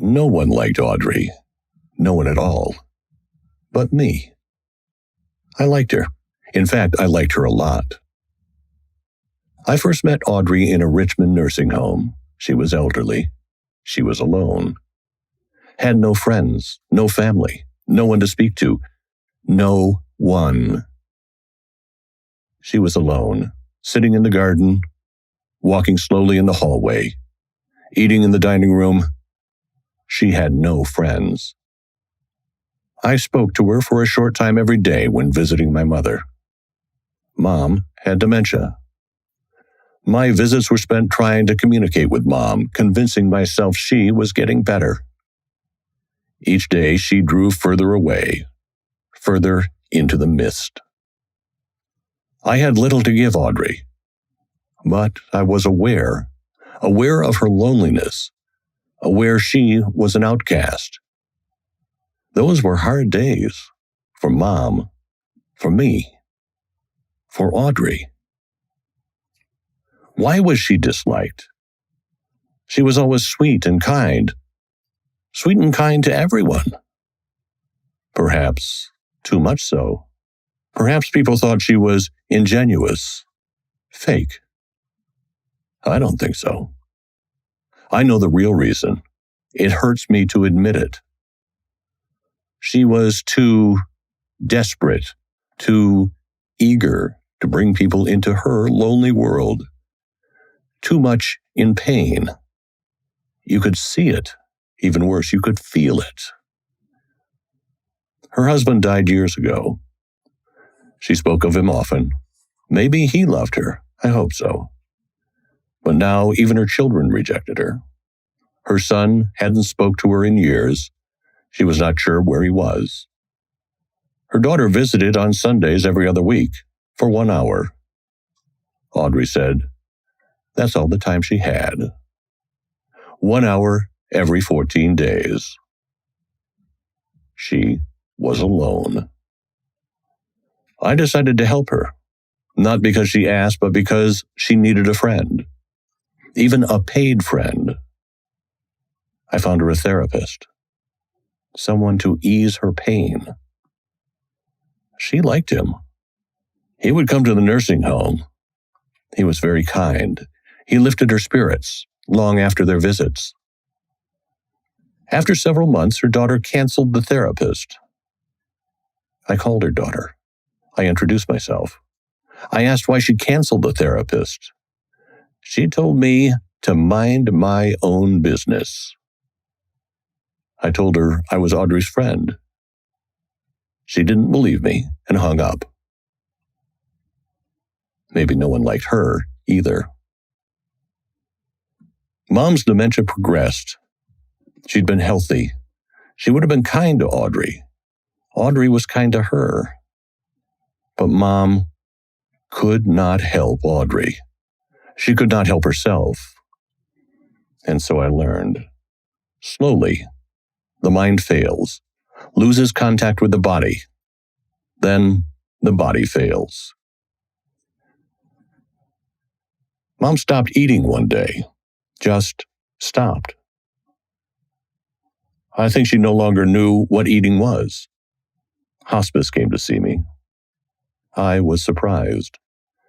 No one liked Audrey. No one at all. But me. I liked her. In fact, I liked her a lot. I first met Audrey in a Richmond nursing home. She was elderly. She was alone. Had no friends, no family, no one to speak to. No one. She was alone, sitting in the garden, walking slowly in the hallway, eating in the dining room. She had no friends. I spoke to her for a short time every day when visiting my mother. Mom had dementia. My visits were spent trying to communicate with Mom, convincing myself she was getting better. Each day she drew further away, further into the mist. I had little to give Audrey, but I was aware of her loneliness, aware she was an outcast. Those were hard days for Mom, for me, for Audrey. Why was she disliked? She was always sweet and kind to everyone. Perhaps too much so. Perhaps people thought she was ingenuous, fake. I don't think so. I know the real reason. It hurts me to admit it. She was too desperate, too eager to bring people into her lonely world. Too much in pain. You could see it. Even worse, you could feel it. Her husband died years ago. She spoke of him often. Maybe he loved her. I hope so. But now even her children rejected her. Her son hadn't spoke to her in years. She was not sure where he was. Her daughter visited on Sundays every other week for 1 hour. Audrey said that's all the time she had. 1 hour every 14 days. She was alone. I decided to help her, not because she asked, but because she needed a friend, even a paid friend. I found her a therapist, someone to ease her pain. She liked him. He would come to the nursing home. He was very kind. He lifted her spirits long after their visits. After several months, her daughter canceled the therapist. I called her daughter. I introduced myself. I asked why she canceled the therapist. She told me to mind my own business. I told her I was Audrey's friend. She didn't believe me and hung up. Maybe no one liked her either. Mom's dementia progressed. She'd been healthy. She would have been kind to Audrey. Audrey was kind to her. But Mom could not help Audrey. She could not help herself. And so I learned. Slowly, the mind fails, loses contact with the body. Then the body fails. Mom stopped eating one day. Just stopped. I think she no longer knew what eating was. Hospice came to see me. I was surprised.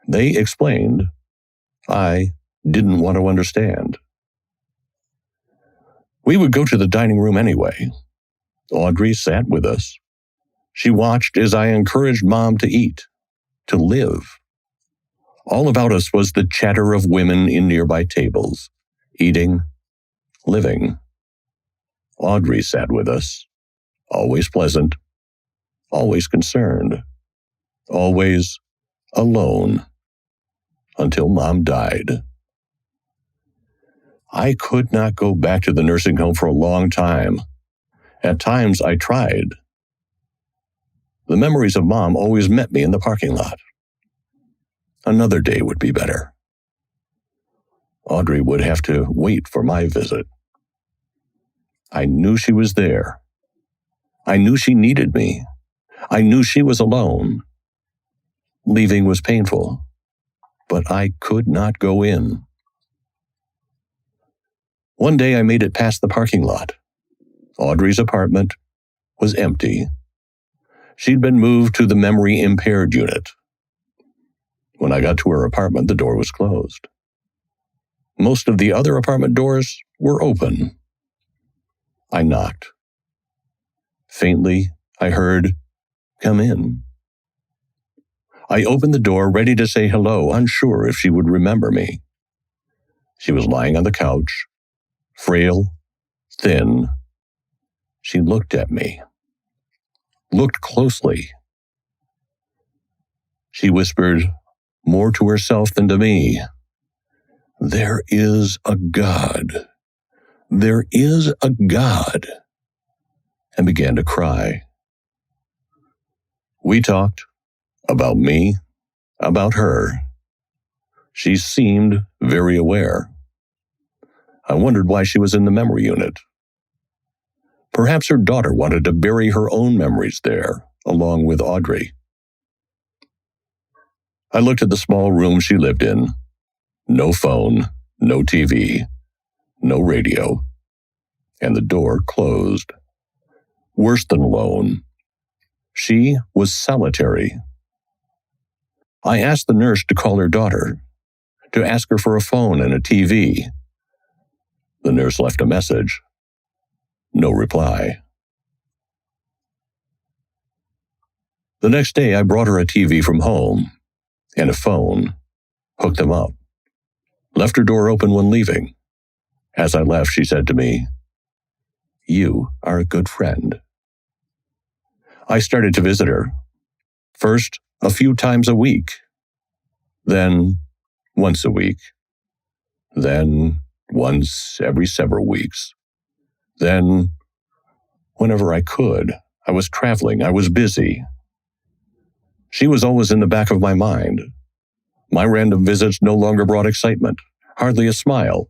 They explained. I didn't want to understand. We would go to the dining room anyway. Audrey sat with us. She watched as I encouraged Mom to eat, to live. All about us was the chatter of women in nearby tables, eating, living. Audrey sat with us, always pleasant, always concerned, always alone, until Mom died. I could not go back to the nursing home for a long time. At times, I tried. The memories of Mom always met me in the parking lot. Another day would be better. Audrey would have to wait for my visit. I knew she was there. I knew she needed me. I knew she was alone. Leaving was painful, but I could not go in. One day I made it past the parking lot. Audrey's apartment was empty. She'd been moved to the memory-impaired unit. When I got to her apartment, the door was closed. Most of the other apartment doors were open. I knocked. Faintly, I heard, "Come in." I opened the door, ready to say hello, unsure if she would remember me. She was lying on the couch, frail, thin. She looked at me. Looked closely. She whispered, more to herself than to me, "There is a God. There is a God," and began to cry. We talked about me, about her. She seemed very aware. I wondered why she was in the memory unit. Perhaps her daughter wanted to bury her own memories there, along with Audrey. I looked at the small room she lived in. No phone, no TV, no radio, and the door closed. Worse than alone. She was solitary. I asked the nurse to call her daughter, to ask her for a phone and a TV. The nurse left a message. No reply. The next day, I brought her a TV from home and a phone, hooked them up, left her door open when leaving. As I left, she said to me, "You are a good friend." I started to visit her. First, a few times a week. Then, once a week. Then, once every several weeks. Then, whenever I could. I was traveling. I was busy. She was always in the back of my mind. My random visits no longer brought excitement, hardly a smile.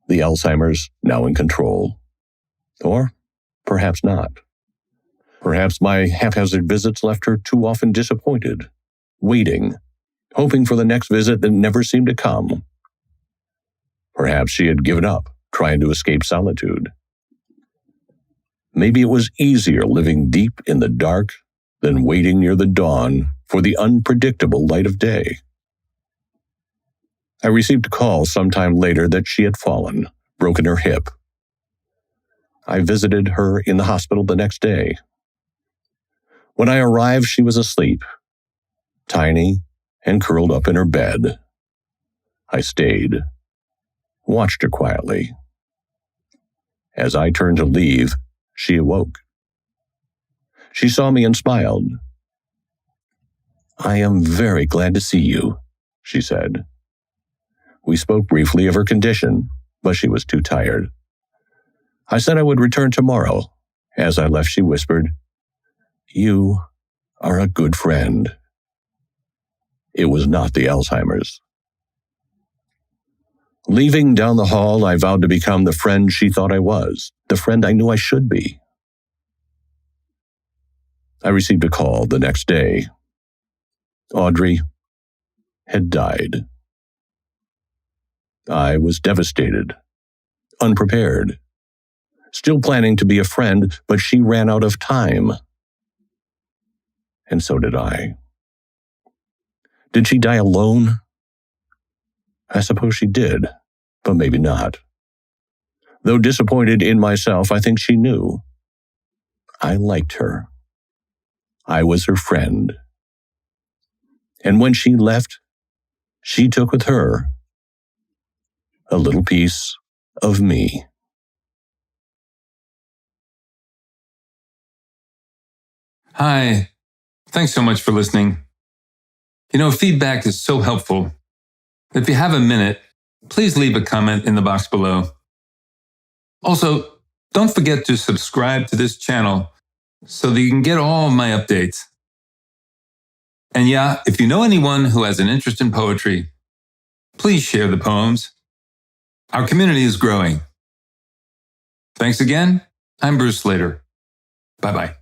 The Alzheimer's now in control. Or perhaps not. Perhaps my haphazard visits left her too often disappointed, waiting, hoping for the next visit that never seemed to come. Perhaps she had given up, trying to escape solitude. Maybe it was easier living deep in the dark than waiting near the dawn for the unpredictable light of day. I received a call sometime later that she had fallen, broken her hip. I visited her in the hospital the next day. When I arrived, she was asleep, tiny and curled up in her bed. I stayed, watched her quietly. As I turned to leave, she awoke. She saw me and smiled. "I am very glad to see you," she said. We spoke briefly of her condition, but she was too tired. I said I would return tomorrow. As I left, she whispered, "You are a good friend." It was not the Alzheimer's. Leaving down the hall, I vowed to become the friend she thought I was, the friend I knew I should be. I received a call the next day. Audrey had died. I was devastated, unprepared, still planning to be a friend, but she ran out of time. And so did I. Did she die alone? I suppose she did, but maybe not. Though disappointed in myself, I think she knew. I liked her. I was her friend. And when she left, she took with her a little piece of me. Hi. Thanks so much for listening. Feedback is so helpful. If you have a minute, please leave a comment in the box below. Also, don't forget to subscribe to this channel so that you can get all of my updates. And yeah, if you know anyone who has an interest in poetry, please share the poems. Our community is growing. Thanks again. I'm Bruce Slater. Bye-bye.